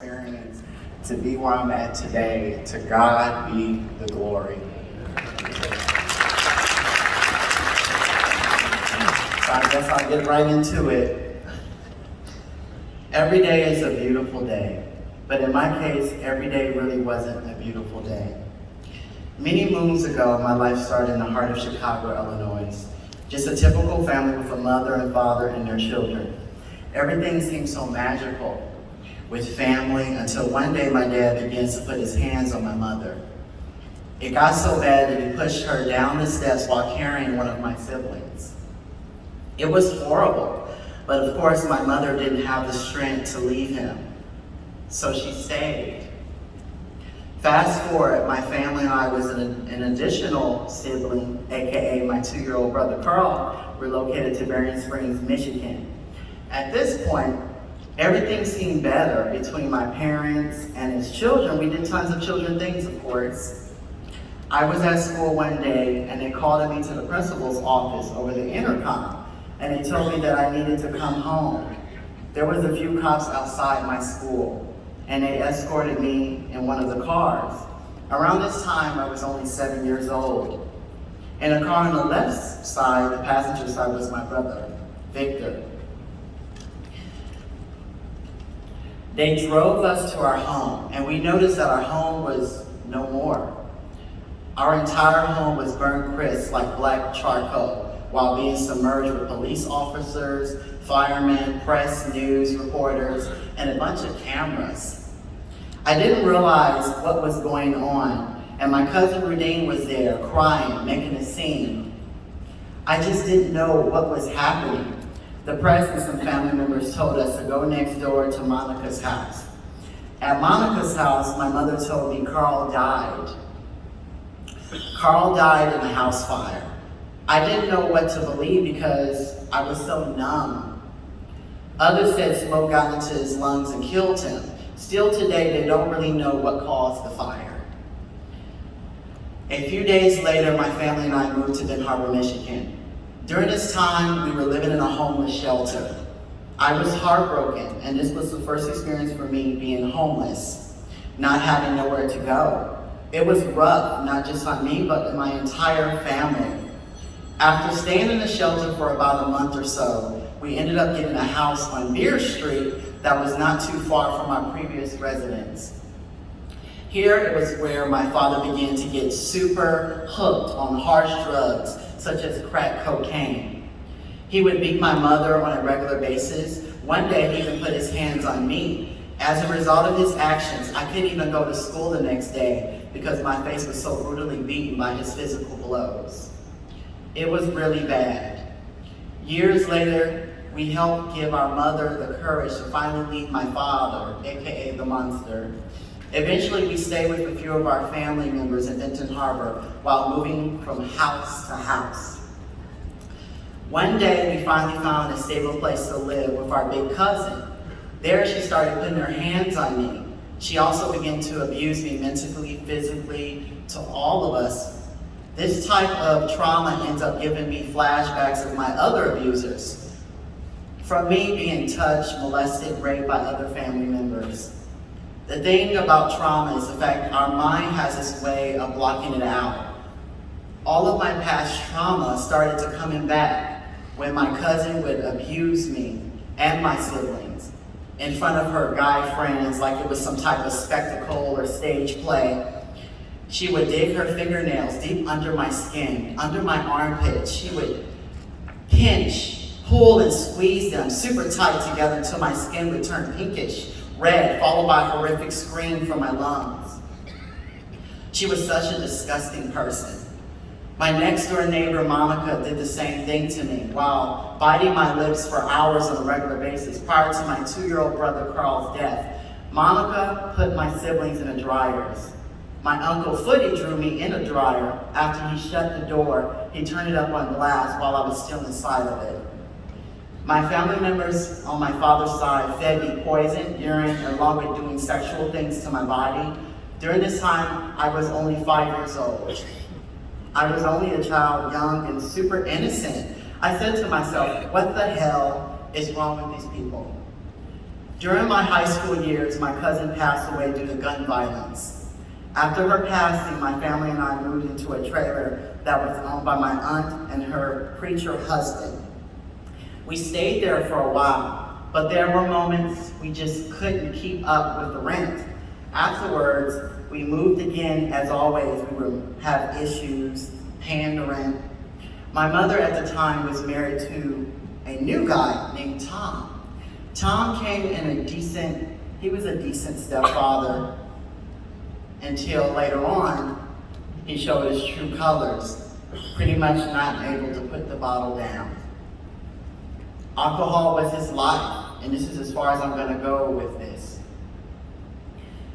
experience to be where I'm at today. To God be the glory. So I guess I'll get right into it. Every day is a beautiful day, but in my case, every day really wasn't a beautiful day. Many moons ago, my life started in the heart of Chicago, Illinois. Just a typical family with a mother and father and their children. Everything seemed so magical with family until one day my dad begins to put his hands on my mother. It got so bad that he pushed her down the steps while carrying one of my siblings. It was horrible, but of course my mother didn't have the strength to leave him, so she stayed. Fast forward, my family and I was an additional sibling, AKA my 2-year-old brother Carl, relocated to Berrien Springs, Michigan. At this point, everything seemed better between my parents and his children. We did tons of children things, of course. I was at school one day and they called me to the principal's office over the intercom, and they told me that I needed to come home. There was a few cops outside my school, and they escorted me in one of the cars. Around this time, I was only 7 years old. In a car on the left side, the passenger side, was my brother, Victor. They drove us to our home, and we noticed that our home was no more. Our entire home was burned crisp like black charcoal while being submerged with police officers, firemen, press, news reporters, and a bunch of cameras. I didn't realize what was going on, and my cousin Rudine was there crying, making a scene. I just didn't know what was happening. The press and some family members told us to go next door to Monica's house. At Monica's house, my mother told me Carl died. Carl died in a house fire. I didn't know what to believe because I was so numb. Others said smoke got into his lungs and killed him. Still today, they don't really know what caused the fire. A few days later, my family and I moved to Ben Harbor, Michigan. During this time, we were living in a homeless shelter. I was heartbroken, and this was the first experience for me being homeless, not having nowhere to go. It was rough, not just on me, but my entire family. After staying in the shelter for about a month or so, we ended up getting a house on Beer Street that was not too far from our previous residence. Here it was where my father began to get super hooked on harsh drugs, such as crack cocaine. He would beat my mother on a regular basis. One day he even put his hands on me. As a result of his actions, I couldn't even go to school the next day because my face was so brutally beaten by his physical blows. It was really bad. Years later, we helped give our mother the courage to finally meet my father, AKA the monster. Eventually, we stayed with a few of our family members in Benton Harbor while moving from house to house. One day, we finally found a stable place to live with our big cousin. There, she started putting her hands on me. She also began to abuse me mentally, physically, to all of us. This type of trauma ends up giving me flashbacks of my other abusers. From me being touched, molested, raped by other family members. The thing about trauma is the fact our mind has this way of blocking it out. All of my past trauma started to coming back when my cousin would abuse me and my siblings in front of her guy friends like it was some type of spectacle or stage play. She would dig her fingernails deep under my skin, under my armpits. She would pinch, pull, and squeeze them super tight together until my skin would turn pinkish red, followed by a horrific scream from my lungs. She was such a disgusting person. My next door neighbor, Monica, did the same thing to me while biting my lips for hours on a regular basis prior to my 2-year-old brother Carl's death. Monica put my siblings in the dryers. My uncle Footy drew me in a dryer. After he shut the door, he turned it up on blast while I was still inside of it. My family members on my father's side fed me poison, urine, along with doing sexual things to my body. During this time, I was only 5 years old. I was only a child, young and super innocent. I said to myself, what the hell is wrong with these people? During my high school years, my cousin passed away due to gun violence. After her passing, my family and I moved into a trailer that was owned by my aunt and her preacher husband. We stayed there for a while, but there were moments we just couldn't keep up with the rent. Afterwards, we moved again. As always, we would have issues paying the rent. My mother at the time was married to a new guy named Tom. Tom came in he was a decent stepfather until later on, he showed his true colors, pretty much not able to put the bottle down. Alcohol was his life, and this is as far as I'm gonna go with this.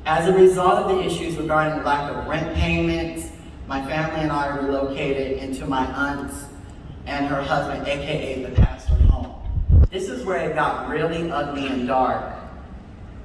As a result of the issues regarding lack of rent payments, my family and I relocated into my aunt's and her husband, AKA the pastor's home. This is where it got really ugly and dark.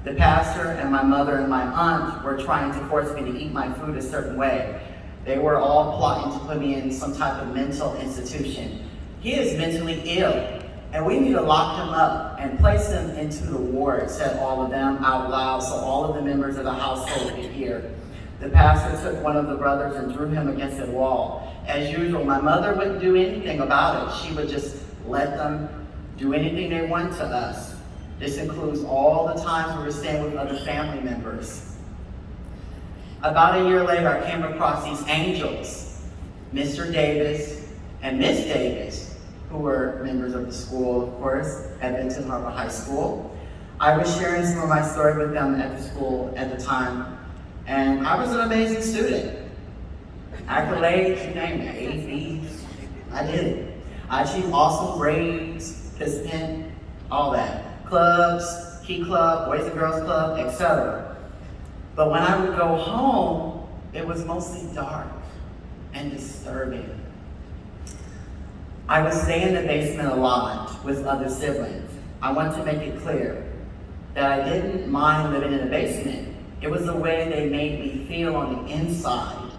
The pastor and my mother and my aunt were trying to force me to eat my food a certain way. They were all plotting to put me in some type of mental institution. He is mentally ill, and we need to lock him up and place him into the ward, said all of them out loud so all of the members of the household could hear. The pastor took one of the brothers and drew him against a wall. As usual, my mother wouldn't do anything about it. She would just let them do anything they want to us. This includes all the times we were staying with other family members. About a year later, I came across these angels, Mr. Davis and Miss Davis, who were members of the school, of course, at Benton Harbor High School. I was sharing some of my story with them at the school at the time, and I was an amazing student. Accolades, you name it, A's, B's, I did it. I achieved awesome grades, participant, all that. Clubs, Key Club, Boys and Girls Club, etc. But when I would go home, it was mostly dark and disturbing. I would stay in the basement a lot with other siblings. I want to make it clear that I didn't mind living in the basement. It was the way they made me feel on the inside.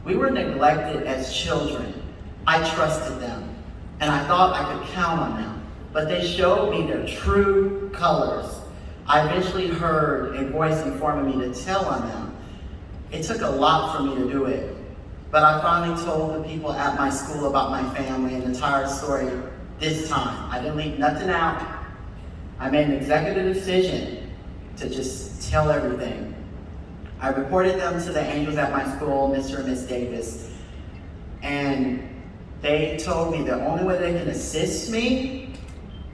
We were neglected as children. I trusted them, and I thought I could count on them, but they showed me their true colors. I eventually heard a voice informing me to tell on them. It took a lot for me to do it, but I finally told the people at my school about my family and the entire story this time. I didn't leave nothing out. I made an executive decision to just tell everything. I reported them to the angels at my school, Mr. and Miss Davis, and they told me the only way they can assist me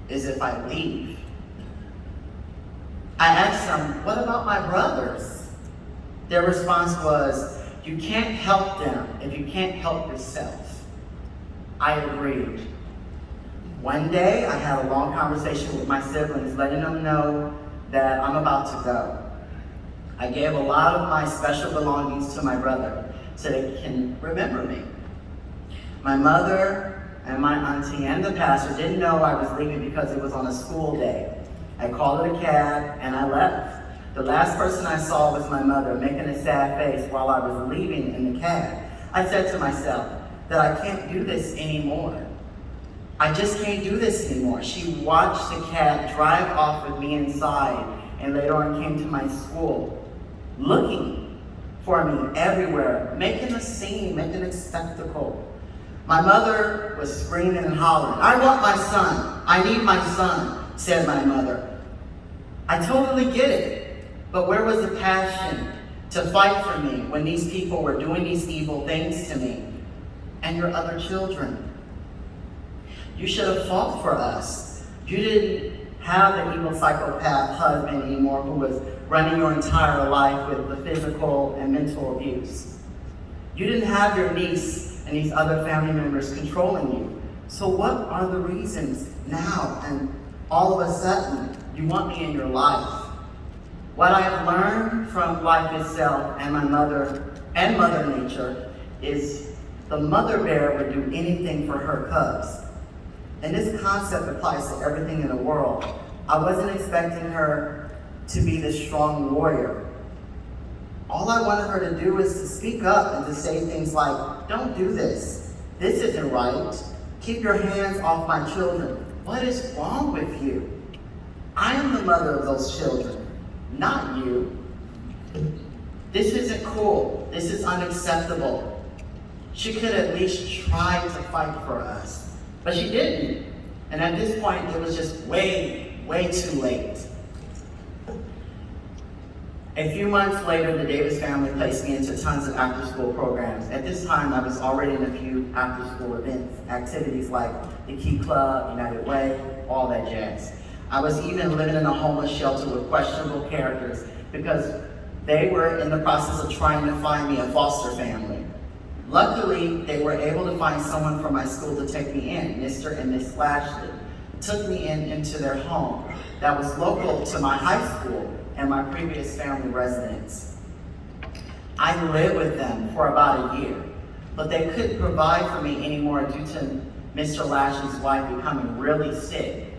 is if I leave. I asked them, what about my brothers? Their response was, you can't help them if you can't help yourself. I agreed. One day, I had a long conversation with my siblings, letting them know that I'm about to go. I gave a lot of my special belongings to my brother so they can remember me. My mother and my auntie and the pastor didn't know I was leaving because it was on a school day. I called a cab and I left. The last person I saw was my mother making a sad face while I was leaving in the cab. I said to myself that I can't do this anymore. I just can't do this anymore. She watched the cab drive off with me inside and later on came to my school looking for me everywhere, making a scene, making a spectacle. My mother was screaming and hollering, I want my son, I need my son, said my mother. I totally get it, but where was the passion to fight for me when these people were doing these evil things to me and your other children? You should have fought for us. You didn't have the evil psychopath husband anymore who was running your entire life with the physical and mental abuse. You didn't have your niece and these other family members controlling you. So what are the reasons now and all of a sudden you want me in your life? What I have learned from life itself and my mother and Mother Nature is the mother bear would do anything for her cubs. And this concept applies to everything in the world. I wasn't expecting her to be this strong warrior. All I wanted her to do is to speak up and to say things like, don't do this. This isn't right. Keep your hands off my children. What is wrong with you? I am the mother of those children, not you. This isn't cool. This is unacceptable. She could at least try to fight for us, but she didn't. And at this point, it was just way, way too late. A few months later, the Davis family placed me into tons of after-school programs. At this time, I was already in a few after-school events, activities like the Key Club, United Way, all that jazz. I was even living in a homeless shelter with questionable characters because they were in the process of trying to find me a foster family. Luckily, they were able to find someone from my school to take me in. Mr. and Miss Lashley took me into their home that was local to my high school and my previous family residence. I lived with them for about a year, but they couldn't provide for me anymore due to Mr. Lashley's wife becoming really sick.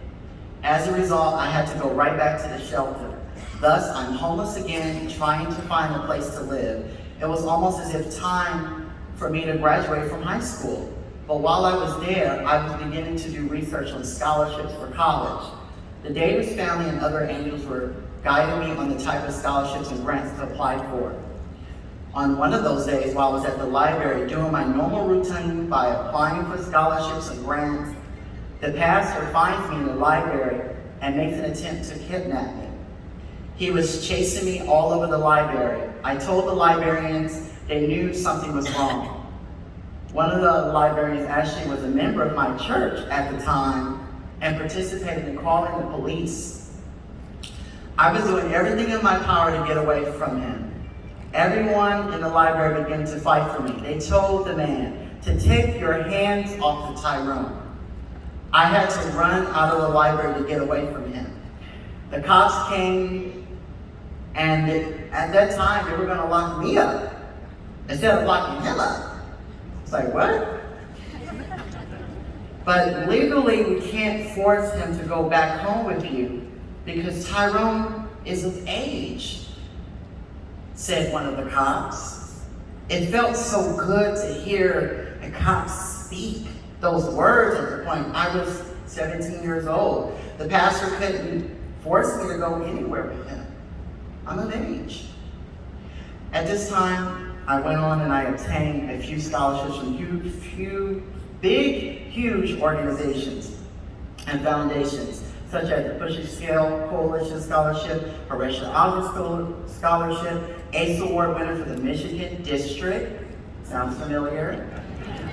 As a result, I had to go right back to the shelter. Thus, I'm homeless again, trying to find a place to live. It was almost as if time for me to graduate from high school. But while I was there, I was beginning to do research on scholarships for college. The Davis family and other angels were guiding me on the type of scholarships and grants to apply for. On one of those days, while I was at the library doing my normal routine by applying for scholarships and grants, the pastor finds me in the library and makes an attempt to kidnap me. He was chasing me all over the library. I told the librarians they knew something was wrong. One of the librarians actually was a member of my church at the time and participated in calling the police. I was doing everything in my power to get away from him. Everyone in the library began to fight for me. They told the man to take your hands off the Tyrone. I had to run out of the library to get away from him. The cops came, and at that time, they were going to lock me up instead of locking him up. It's like, what? But legally, we can't force him to go back home with you because Tyrone is of age, said one of the cops. It felt so good to hear a cop speak those words at the point. I was 17 years old. The pastor couldn't force me to go anywhere with him. I'm of age. At this time, I went on and I obtained a few scholarships from huge organizations and foundations, such as the Pushing Scale Coalition Scholarship, Horatio Allen Scholarship, A.C.E. Award winner for the Michigan District, sounds familiar,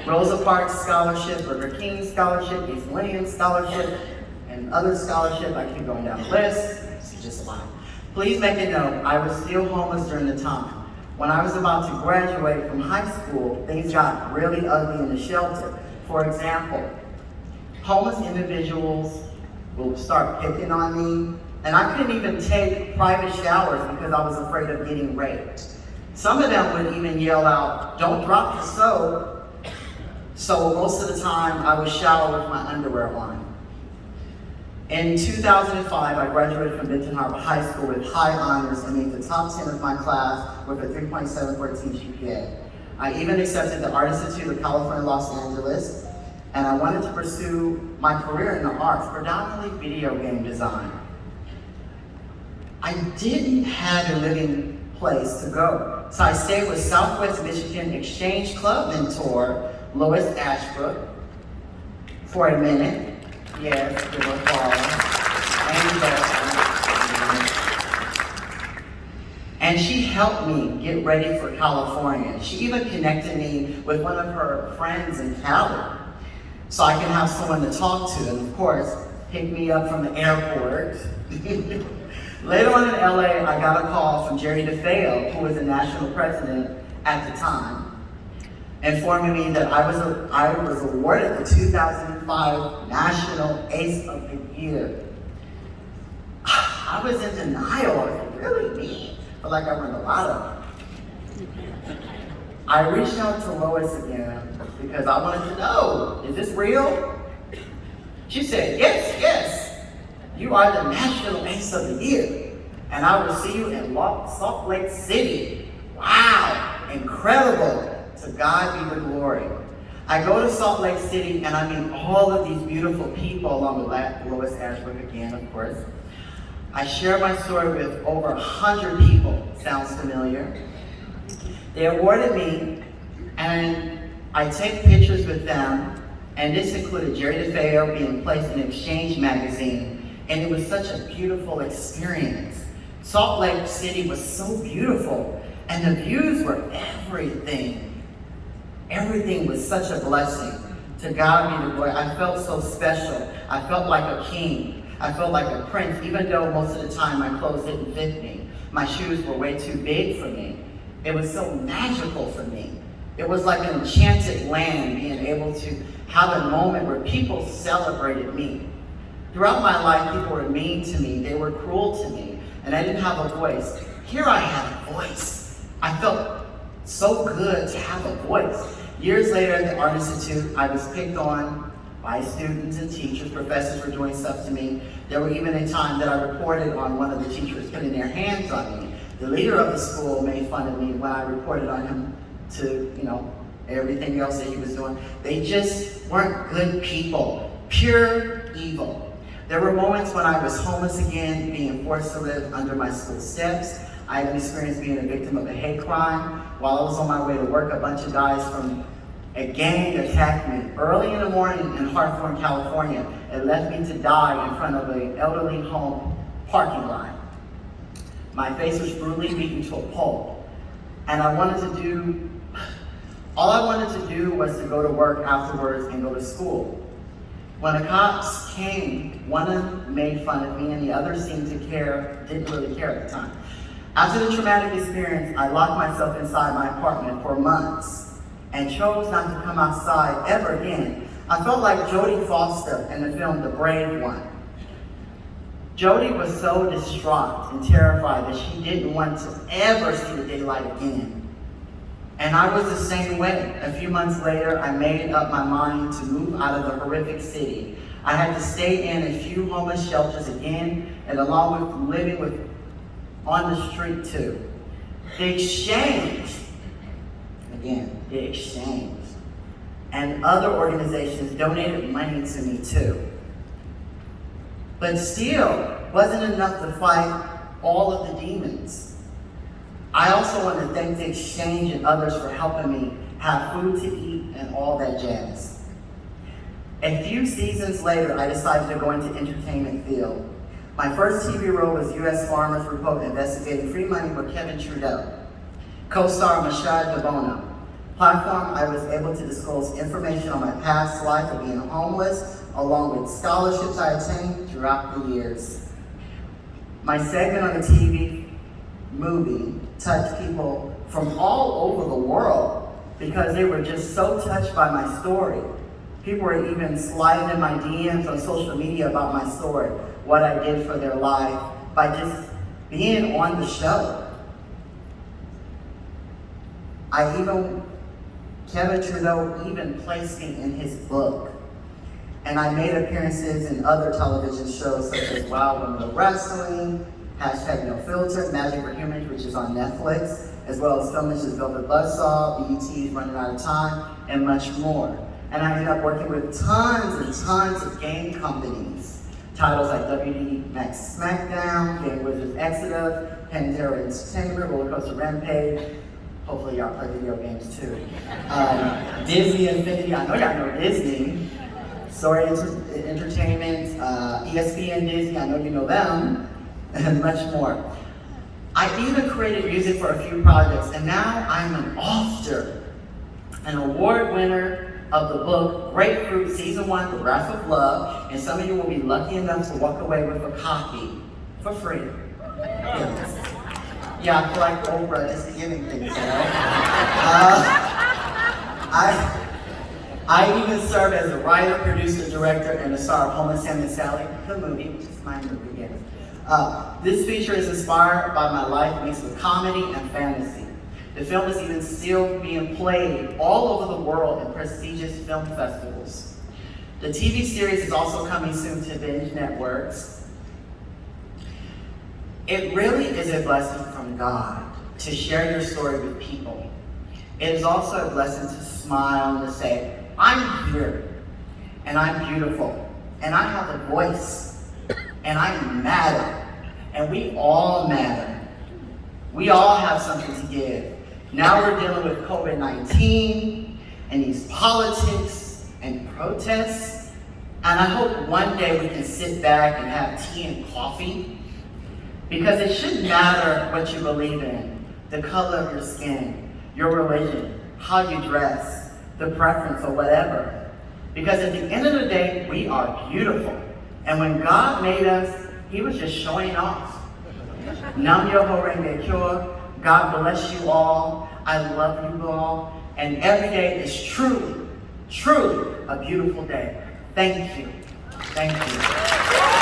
Rosa Parks Scholarship, Burger King Scholarship, East Millennium Scholarship, and other scholarship. I keep going down the list, it's just a lot. Please make a note, I was still homeless during the time. When I was about to graduate from high school, things got really ugly in the shelter. For example, homeless individuals will start picking on me, and I couldn't even take private showers because I was afraid of getting raped. Some of them would even yell out, "Don't drop the soap." So most of the time, I would shower with my underwear on. In 2005, I graduated from Benton Harbor High School with high honors and made the top 10 of my class with a 3.714 GPA. I even accepted the Art Institute of California, Los Angeles, and I wanted to pursue my career in the arts, predominantly video game design. I didn't have a living place to go, so I stayed with Southwest Michigan Exchange Club mentor, Lois Ashbrook, for a minute. Yes, give her and she helped me get ready for California. She even connected me with one of her friends in Cali, so I can have someone to talk to, and of course, pick me up from the airport. Later on in LA, I got a call from Jerry DeFeo, who was the national president at the time, informing me that I was awarded the 2005 National Ace of the Year. I was in denial. I was like, really, me? But like I won the lotto. I reached out to Lois again because I wanted to know, is this real? She said, yes, you are the National Ace of the Year, and I will see you in Salt Lake City. Wow, incredible. To God be the glory. I go to Salt Lake City and I meet all of these beautiful people along with Lois Ashbrook again, of course. I share my story with over 100 people. Sounds familiar? They awarded me, and I take pictures with them, and this included Jerry DeFeo being placed in Exchange magazine, and it was such a beautiful experience. Salt Lake City was so beautiful, and the views were everything. Everything was such a blessing. To God be the glory. I felt so special. I felt like a king. I felt like a prince, even though most of the time my clothes didn't fit me. My shoes were way too big for me. It was so magical for me. It was like an enchanted land, being able to have a moment where people celebrated me. Throughout my life, people were mean to me. They were cruel to me, and I didn't have a voice. Here I had a voice. I felt so good to have a voice. Years later at the Art Institute, I was picked on by students and teachers. Professors were doing stuff to me. There were even a time that I reported on one of the teachers putting their hands on me. The leader of the school made fun of me when I reported on him to, everything else that he was doing. They just weren't good people, pure evil. There were moments when I was homeless again, being forced to live under my school steps. I even experienced being a victim of a hate crime. While I was on my way to work, a bunch of guys from a gang attacked me early in the morning in Hawthorne, California, and left me to die in front of an elderly home parking lot. My face was brutally beaten to a pulp. And all I wanted to do was to go to work afterwards and go to school. When the cops came, one of them made fun of me and the other seemed to didn't really care at the time. After the traumatic experience, I locked myself inside my apartment for months and chose not to come outside ever again. I felt like Jodie Foster in the film The Brave One. Jodie was so distraught and terrified that she didn't want to ever see the daylight again. And I was the same way. A few months later, I made up my mind to move out of the horrific city. I had to stay in a few homeless shelters again, and along with living on the street too. The exchange, and other organizations donated money to me too. But still, wasn't enough to fight all of the demons. I also want to thank the Exchange and others for helping me have food to eat and all that jazz. A few seasons later, I decided to go into entertainment field. My first TV role was U.S. Farmers Report investigating free money with Kevin Trudeau. Co-star Mashad Debono. Platform, I was able to disclose information on my past life of being homeless, along with scholarships I attained throughout the years. My segment on the TV movie touched people from all over the world because they were just so touched by my story. People were even sliding in my DMs on social media about my story, what I did for their life by just being on the show. Kevin Trudeau even placed me in his book. And I made appearances in other television shows such as Wild Women of Wrestling, #NoFilter, Magic for Humans, which is on Netflix, as well as films such as Velvet Buzzsaw, BET's Running Out of Time, and much more. And I ended up working with tons and tons of game companies. Titles like WD Max SmackDown, Game Wizards Exodus, Pantera Entertainment, Roller Coaster Rampage. Hopefully y'all play video games too. Disney Infinity, I know y'all know Disney. Story Entertainment, ESPN Disney, I know you know them, and much more. I even created music for a few projects, and now I'm an author, an award winner of the book Grapefruit Season 1, The Wrath of Love, and some of you will be lucky enough to walk away with a copy for free. Yes. Yeah, I feel like Oprah just giving things, you know? I even served as a writer, producer, director, and the star of Homeless Sam and Sally, the movie, which is my movie, yes. This feature is inspired by my life mixed with comedy and fantasy. The film is even still being played all over the world in prestigious film festivals. The TV series is also coming soon to binge networks. It really is a blessing from God to share your story with people. It is also a blessing to smile and to say, I'm here, and I'm beautiful, and I have a voice, and I matter, and we all matter. We all have something to give. Now we're dealing with COVID-19 and these politics and protests, and I hope one day we can sit back and have tea and coffee, because it shouldn't matter what you believe in, the color of your skin, your religion, how you dress, the preference or whatever. Because at the end of the day, we are beautiful. And when God made us, He was just showing off. Nam Yoho Renge Kyo. God bless you all. I love you all. And every day is truly, truly a beautiful day. Thank you. Thank you.